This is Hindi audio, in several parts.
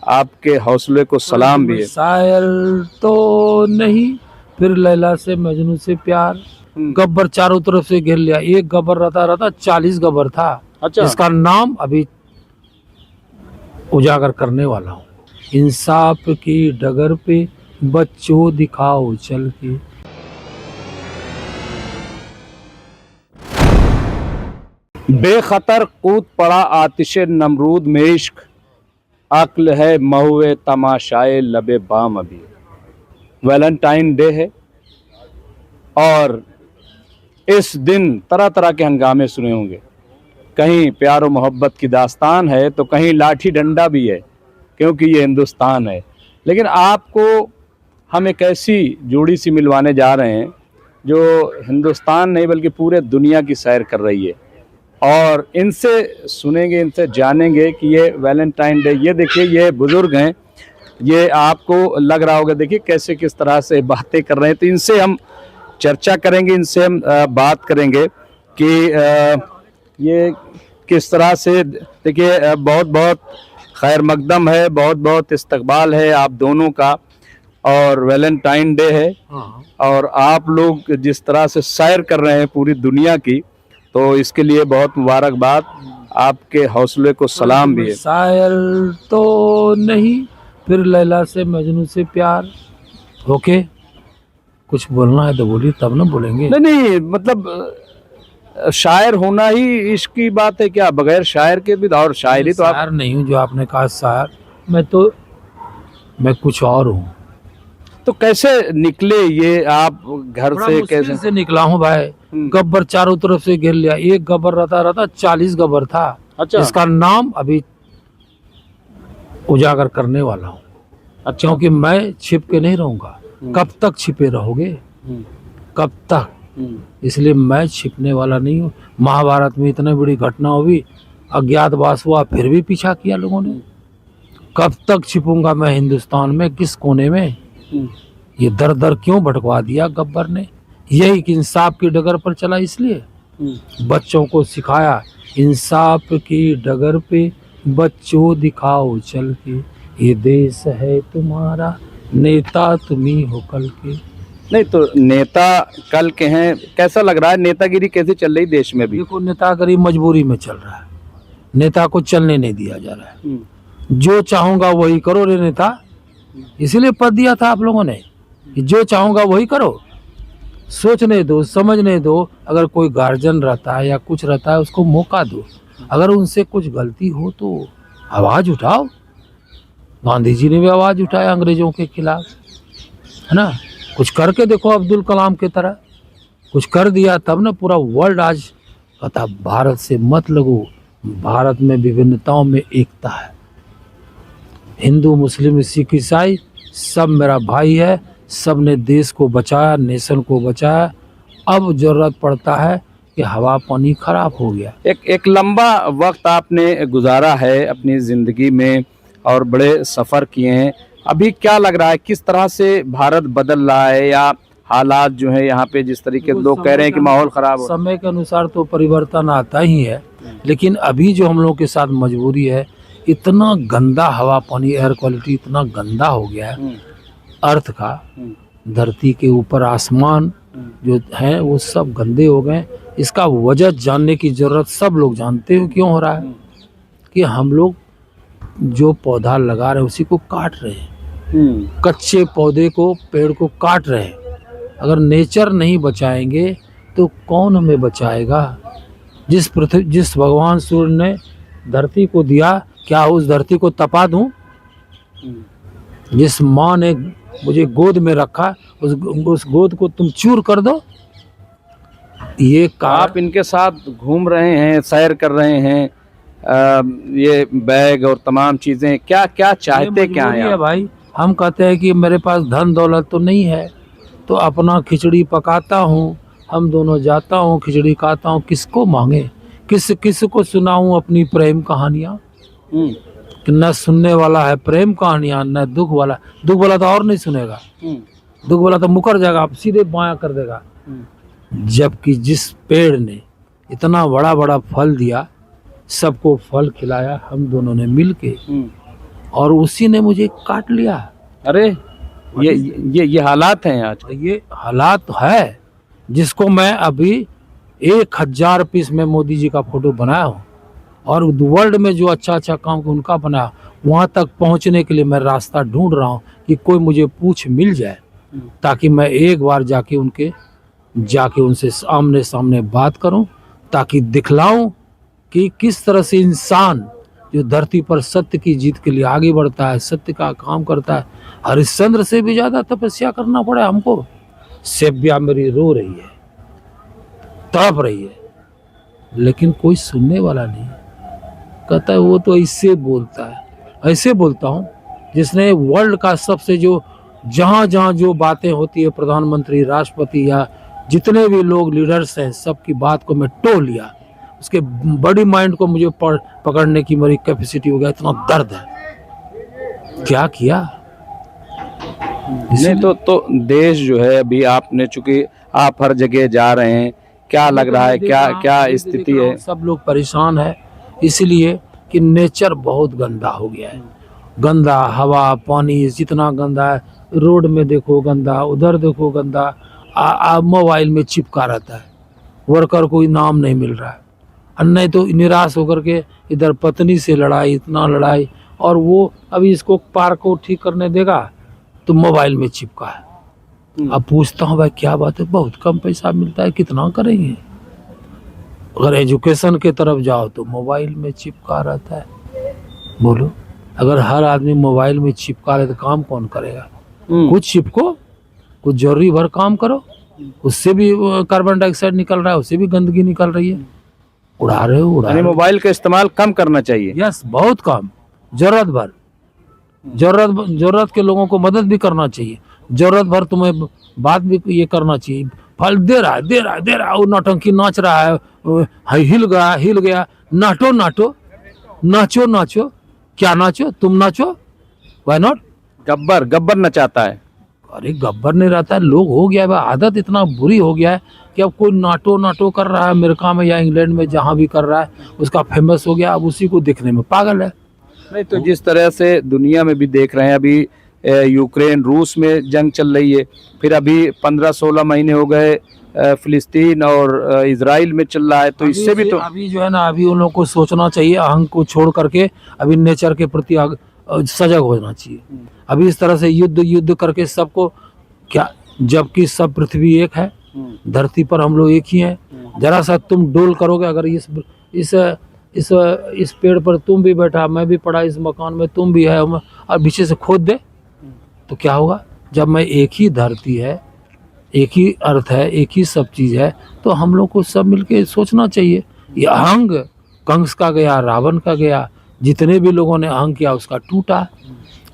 आपके हौसले को सलाम भी है। शायर तो नहीं, फिर लैला से मजनू से प्यार, गब्बर चारों तरफ से घेर लिया। एक गब्बर रहता 40 गब्बर था। अच्छा। इसका नाम अभी उजागर करने वाला हूँ। इंसाफ की डगर पे बच्चों दिखाओ चल के। बेखतर कूद पड़ा आतिशे नमरूद में इश्क, अक्ल है महुए तमाशाए लबे बाम। अभी वैलेंटाइन डे है और इस दिन तरह तरह के हंगामे सुने होंगे। कहीं प्यार और मोहब्बत की दास्तान है तो कहीं लाठी डंडा भी है, क्योंकि ये हिंदुस्तान है। लेकिन आपको हम एक ऐसी जोड़ी सी मिलवाने जा रहे हैं जो हिंदुस्तान नहीं बल्कि पूरे दुनिया की सैर कर रही है। और इनसे सुनेंगे, इनसे जानेंगे कि ये वैलेंटाइन डे, ये देखिए ये बुजुर्ग हैं, ये आपको लग रहा होगा देखिए कैसे किस तरह से बातें कर रहे हैं। तो इनसे हम चर्चा करेंगे, इनसे हम बात करेंगे कि ये किस तरह से, देखिए बहुत बहुत खैर मकदम है, बहुत बहुत इस्तकबाल है आप दोनों का। और वैलेंटाइन डे है और आप लोग जिस तरह से सैर कर रहे हैं पूरी दुनिया की, तो इसके लिए बहुत मुबारकबाद, आपके हौसले को सलाम भी है। शायर तो नहीं, फिर लैला से मजनू से प्यार। ओके, कुछ बोलना है तो बोलिए, तब ना बोलेंगे। नहीं मतलब शायर होना ही इश्क की बात है क्या? बगैर शायर के भी, और शायरी तो आप शायर नहीं हूँ जो आपने कहा शायर, मैं कुछ और हूँ। तो कैसे निकले ये आप घर बड़ा से? मुश्किल कैसे से निकला हूँ भाई। गब्बर चारों तरफ से घेर लिया। एक गब्बर रहता 40 गब्बर था। अच्छा। इसका नाम अभी उजागर करने वाला हूँ। अच्छा। क्योंकि मैं छिप के नहीं रहूंगा। कब तक छिपे रहोगे? कब तक? इसलिए मैं छिपने वाला नहीं हूँ। महाभारत में इतनी बड़ी घटना हुई, अज्ञातवास हुआ, फिर भी पीछा किया लोगों ने। कब तक छिपूंगा मैं हिंदुस्तान में, किस कोने में? ये दर दर क्यों भटकवा दिया गब्बर ने? यही कि इंसाफ की डगर पर चला, इसलिए बच्चों को सिखाया इंसाफ की डगर पे बच्चों दिखाओ चल के। ये देश है तुम्हारा, नेता तुम्ही हो कल के। नहीं तो नेता कल के हैं, कैसा लग रहा है नेतागिरी कैसे चल रही देश में भी? देखो, नेतागिरी मजबूरी में चल रहा है। नेता को चलने नहीं दिया जा रहा है। जो चाहूंगा वही करो रे नेता। इसीलिए पद दिया था आप लोगों ने कि जो चाहूंगा वही करो। सोचने दो, समझने दो। अगर कोई गार्जियन रहता है या कुछ रहता है, उसको मौका दो। अगर उनसे कुछ गलती हो तो आवाज उठाओ। गांधी जी ने भी आवाज उठाया अंग्रेजों के खिलाफ, है ना। कुछ करके देखो, अब्दुल कलाम की तरह कुछ कर दिया, तब ना पूरा वर्ल्ड आज कहता भारत से मत लगो, भारत में विभिन्नताओं में एकता है। हिंदू, मुस्लिम, सिख, ईसाई सब मेरा भाई है। सब ने देश को बचाया, नेशन को बचाया। अब जरूरत पड़ता है कि हवा पानी खराब हो गया। एक लंबा वक्त आपने गुजारा है अपनी जिंदगी में और बड़े सफर किए हैं। अभी क्या लग रहा है, किस तरह से भारत बदल रहा है, या हालात जो है यहाँ पे जिस तरीके से लोग कह रहे हैं कि माहौल खराब हो? समय के अनुसार तो परिवर्तन आता ही है, लेकिन अभी जो हम लोग के साथ मजबूरी है, इतना गंदा हवा पानी, एयर क्वालिटी इतना गंदा हो गया है अर्थ का। धरती के ऊपर आसमान जो है वो सब गंदे हो गए। इसका वजह जानने की जरूरत सब लोग जानते हो क्यों हो रहा है, कि हम लोग जो पौधा लगा रहे हैं उसी को काट रहे हैं। कच्चे पौधे को, पेड़ को काट रहे हैं। अगर नेचर नहीं बचाएंगे तो कौन हमें बचाएगा? जिस भगवान सूर्य ने धरती को दिया, क्या उस धरती को तपा दूं? जिस माँ ने मुझे गोद में रखा, उस गोद को तुम चूर कर दो। ये आप इनके साथ घूम रहे हैं, सैर कर रहे हैं, ये बैग और तमाम चीजें, क्या क्या चाहते क्या हैं भाई? हम कहते हैं कि मेरे पास धन दौलत तो नहीं है, तो अपना खिचड़ी पकाता हूँ, हम दोनों जाता हूँ, खिचड़ी खाता हूँ। किसको मांगे, किस को सुनाऊं अपनी प्रेम कहानियाँ? कि न सुनने वाला है प्रेम कहानियां, न दुख वाला तो और नहीं सुनेगा। दुख वाला तो मुकर जाएगा, आप सीधे बायां कर देगा। जबकि जिस पेड़ ने इतना बड़ा बड़ा फल दिया, सबको फल खिलाया हम दोनों ने मिलके, और उसी ने मुझे काट लिया। अरे ये हालात हैं आज। ये हालात है जिसको मैं अभी 1000 पीस में मोदी जी का फोटो बनाया हूँ और वर्ल्ड में जो अच्छा अच्छा काम उनका बनाया, वहाँ तक पहुँचने के लिए मैं रास्ता ढूंढ रहा हूँ कि कोई मुझे पूछ मिल जाए ताकि मैं एक बार जाके उनसे आमने सामने बात करूं, ताकि दिखलाऊं कि किस तरह से इंसान जो धरती पर सत्य की जीत के लिए आगे बढ़ता है, सत्य का काम करता है। हरिश्चंद्र से भी ज्यादा तपस्या करना पड़ा हमको। सेव्या मेरी रो रही है, तड़प रही है, लेकिन कोई सुनने वाला नहीं। कहता है वो तो ऐसे बोलता है। ऐसे बोलता हूँ जिसने वर्ल्ड का सबसे जो जहाँ जहाँ जो बातें होती है, प्रधानमंत्री, राष्ट्रपति या जितने भी लोग लीडर्स हैं, सबकी बात को मैं टोह लिया। उसके बॉडी माइंड को मुझे पकड़ने की मेरी कैपेसिटी हो गया। इतना दर्द है, क्या किया। नहीं तो देश जो है अभी आपने, चूंकि आप हर जगह जा रहे हैं, क्या लग रहा है, क्या स्थिति है? सब लोग परेशान है इसलिए कि नेचर बहुत गंदा हो गया है। गंदा हवा पानी जितना गंदा है, रोड में देखो गंदा, उधर देखो गंदा, मोबाइल में चिपका रहता है। वर्कर कोई नाम नहीं मिल रहा है। और नहीं तो निराश होकर के इधर पत्नी से लड़ाई, इतना लड़ाई, और वो अभी इसको पार्क को ठीक करने देगा तो मोबाइल में चिपका है। अब पूछता हूँ भाई क्या बात है, बहुत कम पैसा मिलता है, कितना करेंगे। अगर एजुकेशन के तरफ जाओ तो मोबाइल में चिपका रहता है। बोलो, अगर हर आदमी मोबाइल में चिपका रहे तो काम कौन करेगा। कुछ चिपको, कुछ जरूरी भर काम करो, उससे भी कार्बन डाइऑक्साइड निकल रहा है, उससे भी गंदगी निकल रही है। उड़ा रहे हो, उड़ा रहे हो। मोबाइल का इस्तेमाल कम करना चाहिए। यस, बहुत कम, जरूरत भर। जरूरत के लोगों को मदद भी करना चाहिए, जरूरत भर तुम्हें बात भी ये करना चाहिए। फल दे रहा है, वो नौटंकी नाच रहा है, हिल गया, नाचो, क्या नाचो, तुम नाचो, व्हाई नॉट। गब्बर नचाता है। अरे गब्बर नहीं रहता है, लोग हो गया है, आदत इतना बुरी हो गया है कि अब कोई नाटो कर रहा है अमेरिका में या इंग्लैंड में, जहाँ भी कर रहा है, उसका फेमस हो गया, अब उसी को देखने में पागल है। नहीं तो जिस तरह से दुनिया में भी देख रहे हैं, अभी यूक्रेन रूस में जंग चल रही है, फिर अभी 15-16 महीने हो गए फिलिस्तीन और इजराइल में चल रहा है, तो इससे भी तो अभी जो है ना, अभी उन लोगों को सोचना चाहिए, अहंग को छोड़ करके अभी नेचर के प्रति सजग होना चाहिए। अभी इस तरह से युद्ध करके सबको क्या, जबकि सब पृथ्वी एक है, धरती पर हम लोग एक ही हैं। जरा सा तुम डोल करोगे, अगर इस पेड़ पर तुम भी बैठा, मैं भी पड़ा, इस मकान में तुम भी है, और पीछे से खोद दे तो क्या होगा। जब मैं एक ही धरती है, एक ही अर्थ है, एक ही सब चीज़ है, तो हम लोग को सब मिलके सोचना चाहिए। ये अहंग कंस का गया, रावण का गया, जितने भी लोगों ने अहंग किया उसका टूटा।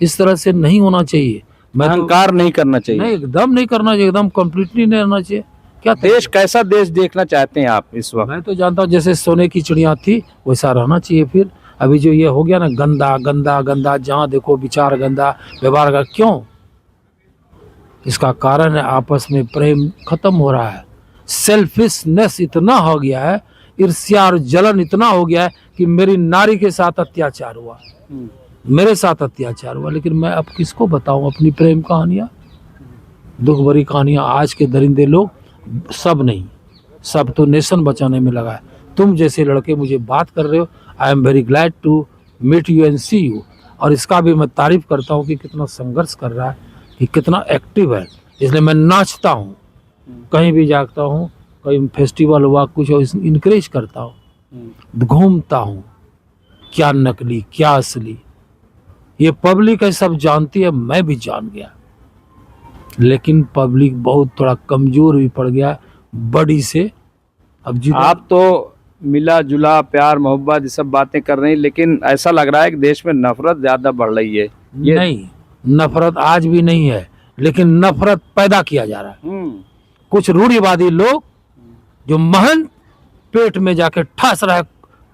इस तरह से नहीं होना चाहिए। अहंकार नहीं करना चाहिए। नहीं, एकदम नहीं करना चाहिए, एकदम कंप्लीटली नहीं रहना चाहिए। क्या देश, कैसा देश देखना चाहते हैं आप इस वक्त? मैं तो जानता हूँ जैसे सोने की चिड़िया थी वैसा रहना चाहिए। फिर अभी जो ये हो गया ना, गंदा, जहाँ देखो विचार गंदा, व्यवहार का, क्यों? इसका कारण है आपस में प्रेम खत्म हो रहा है। सेल्फिशनेस इतना हो गया है, ईर्ष्या और जलन इतना हो गया है कि मेरी नारी के साथ अत्याचार हुआ, मेरे साथ अत्याचार हुआ, लेकिन मैं अब किसको बताऊं अपनी प्रेम कहानियां, दुख भरी कहानियां। आज के दरिंदे लोग, सब नहीं, सब तो नेशन बचाने में लगा है। तुम जैसे लड़के मुझे बात कर रहे हो, I am very glad to meet you and see you. और इसका भी मैं तारीफ करता हूँ कि कितना संघर्ष कर रहा है, कि कितना एक्टिव है। इसलिए मैं नाचता हूँ, कहीं भी जाता हूँ, कहीं फेस्टिवल हुआ कुछ हो, इनकरेज करता हूँ, घूमता हूँ, क्या नकली क्या असली, ये पब्लिक है, सब जानती है, मैं भी जान गया। लेकिन पब्लिक बहुत थोड़ा कमजोर भी पड़ गया बड़ी से। अब आप तो मिला जुला, प्यार मोहब्बत, ये सब बातें कर रहे हैं, लेकिन ऐसा लग रहा है कि देश में नफरत ज्यादा बढ़ रही है। ये नहीं, नफरत आज भी नहीं है, लेकिन नफरत पैदा किया जा रहा है। कुछ रूढ़िवादी लोग जो महंत पेट में जाके ठस रहा है,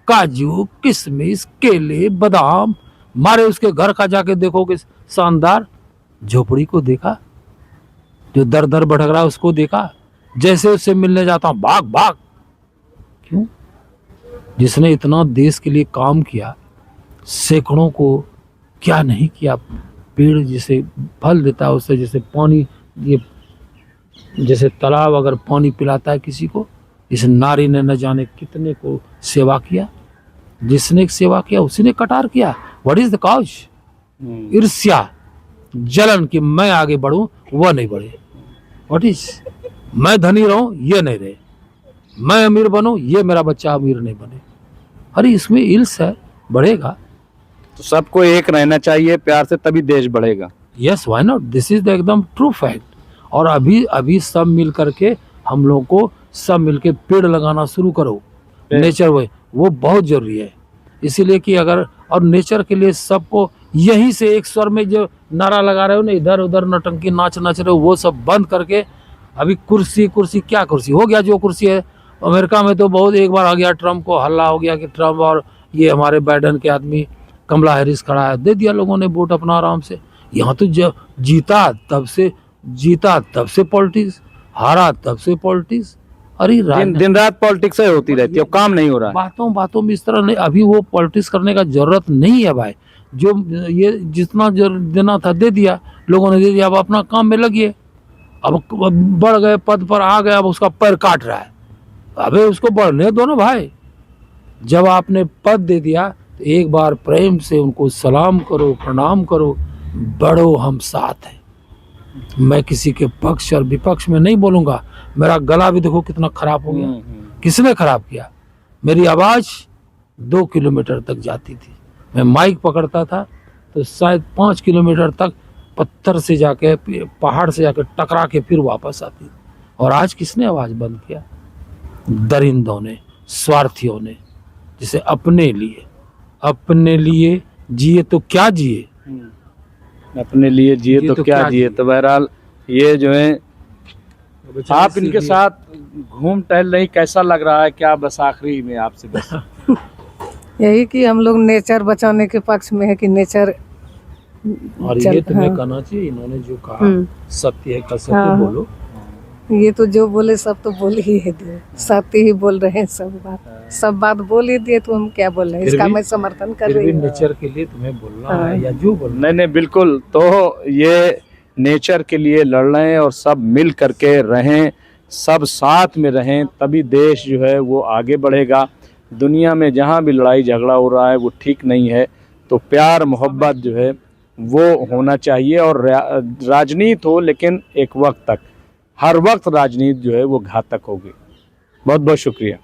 काजू किशमिश केले बादाम मारे, उसके घर का जाके देखोगे शानदार झोपड़ी को देखा, जो दर दर भटक रहा है उसको देखा, जैसे उससे मिलने जाता हूं भाग। क्यों? जिसने इतना देश के लिए काम किया, सैकड़ों को क्या नहीं किया। पेड़ जिसे फल देता है उससे, जैसे पानी, ये जैसे तालाब अगर पानी पिलाता है किसी को, इस नारी ने न जाने कितने को सेवा किया। जिसने सेवा किया उसी ने कटार किया। What is the cause? ईर्ष्या, जलन कि मैं आगे बढ़ूं वह नहीं बढ़े। व्हाट इज, मैं धनी रहूं ये नहीं रहे, मैं अमीर बनूं ये मेरा बच्चा अमीर नहीं बने। अरे इसमें इल्स है, बढ़ेगा। तो सबको एक रहना चाहिए प्यार से, तभी देश बढ़ेगा। Yes, why not, this is the एकदम ट्रू फैक्ट। और अभी सब मिल करके हम लोग को सब मिलके पेड़ लगाना शुरू करो। नेचर वो बहुत जरूरी है। इसीलिए कि अगर, और नेचर के लिए सबको यहीं से एक स्वर में जो नारा लगा रहे हो ना, इधर उधर नटंकी नाच रहे हो, वो सब बंद करके अभी कुर्सी क्या कुर्सी हो गया जो कुर्सी है। अमेरिका में तो बहुत एक बार आ गया, ट्रम्प को हल्ला हो गया कि ट्रम्प और ये हमारे बाइडेन के आदमी कमला हैरिस खड़ा है, दे दिया लोगों ने वोट अपना आराम से। यहाँ तो जब जीता तब से पॉलिटिक्स, हारा तब से पॉलिटिक्स। अरे दिन रात पॉलिटिक्स होती रहती है, काम नहीं हो रहा है। बातों में इस तरह नहीं। अभी वो पॉलिटिक्स करने का जरूरत नहीं है भाई। जो ये जितना देना था दे दिया, लोगों ने दे दिया, अब अपना काम में लगिए। अब बढ़ गए, पद पर आ गए, अब उसका पैर काट रहा है। अबे उसको बढ़ने दो ना भाई। जब आपने पद दे दिया तो एक बार प्रेम से उनको सलाम करो, प्रणाम करो, बढ़ो, हम साथ हैं। मैं किसी के पक्ष और विपक्ष में नहीं बोलूंगा। मेरा गला भी देखो कितना खराब हो गया। किसने खराब किया? मेरी आवाज 2 किलोमीटर तक जाती थी। मैं माइक पकड़ता था तो शायद 5 किलोमीटर तक पत्थर से जाके, पहाड़ से जाके टकरा के फिर वापस आती थी। और आज किसने आवाज बंद किया? दरिंदों ने, स्वार्थियों ने, जिसे अपने लिए जिए तो क्या जिए, अपने लिए जिए तो क्या जिए। तो बहरहाल ये जो है, आप इनके साथ घूम टहल रही, कैसा लग रहा है? क्या बस आखिरी में आपसे बस यही कि हम लोग नेचर बचाने के पक्ष में है कि नेचर। और ये तुम्हें कहना चाहिए, इन्होंने जो कहा सत्य है, का सत्य बोलो। ये तो जो बोले सब तो बोल ही है दिए, सत्य ही बोल रहे हैं। सब बात बोल ही दिए, तो हम क्या बोल रहे हैं? इसका मैं समर्थन कर रही हूँ। नेचर के लिए तुम्हें बोलना है या जो बोलना। नहीं बिल्कुल। तो ये नेचर के लिए लड़ रहे हैं और सब मिल करके रहें, सब साथ में रहें, तभी देश जो है वो आगे बढ़ेगा। दुनिया में जहाँ भी लड़ाई झगड़ा हो रहा है वो ठीक नहीं है। तो प्यार मोहब्बत जो है वो होना चाहिए। और राजनीति हो, लेकिन एक वक्त तक, हर वक्त राजनीति जो है वो घातक होगी। बहुत बहुत शुक्रिया।